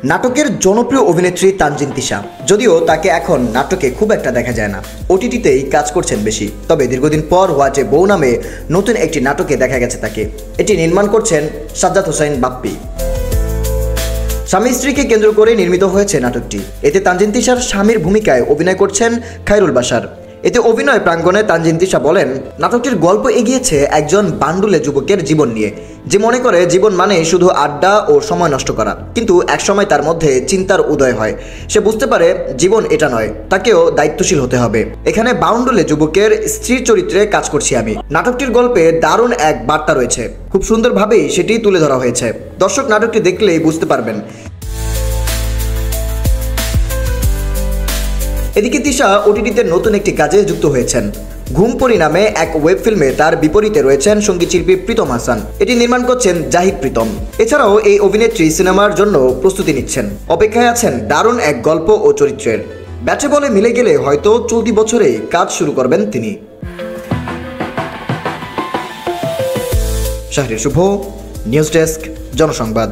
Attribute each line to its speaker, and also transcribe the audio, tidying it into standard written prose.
Speaker 1: নাটকের জনপ্রিয় অভিনেত্রী তানজিন তিশা, যদিও তাকে এখন নাটকে খুব একটা দেখা যায় না, ওটিটিতেই কাজ করছেন বেশি। তবে দীর্ঘদিন পর হোয়াটে বউ নামে নতুন একটি নাটকে দেখা গেছে তাকে। এটি নির্মাণ করছেন সাজ্জাদ হোসাইন বাপ্পি। স্বামী স্ত্রীকে কেন্দ্র করে নির্মিত হয়েছে নাটকটি। এতে তানজিন তিশার স্বামীর ভূমিকায় অভিনয় করছেন খায়রুল বাশার। এতে অভিনয় প্রাঙ্গণে তানজিন তিশা বলেন, নাটকটির গল্প এগিয়েছে একজন বান্ডুলে যুবকের জীবন নিয়ে, যে মনে করে জীবন মানে শুধু আড্ডা ও সময় নষ্ট করা। কিন্তু একসময় তার মধ্যে চিন্তার উদয় হয়। সে বুঝতে পারে জীবন এটা নয়, তাকেও দায়িত্বশীল হতে হবে। এখানে বাউন্ডুলে যুবকের স্ত্রীর চরিত্রে কাজ করছি আমি। নাটকটির গল্পে দারুণ এক বার্তা রয়েছে, খুব সুন্দরভাবেই সেটি তুলে ধরা হয়েছে। দর্শক নাটকটি দেখলেই বুঝতে পারবেন। এদিকে তিশা ওটিটিতে নতুন একটি কাজে যুক্ত হয়েছেন। ঘুমপড়ি নামে এক ওয়েব ফিল্মে তার বিপরীতে রয়েছেন সঙ্গীতশিল্পী প্রীতম হাসান। এটি নির্মাণ করছেন জাহিদ প্রীতম। এছাড়াও এই অভিনেত্রী সিনেমার জন্য প্রস্তুতি নিচ্ছেন। অপেক্ষায় আছেন দারুণ এক গল্প ও চরিত্রের। ব্যাটে বলে মিলে গেলে হয়তো চলতি বছরেই কাজ শুরু করবেন তিনি। শাহরিয়ার শুভ, নিউজ ডেস্ক, জনসংবাদ।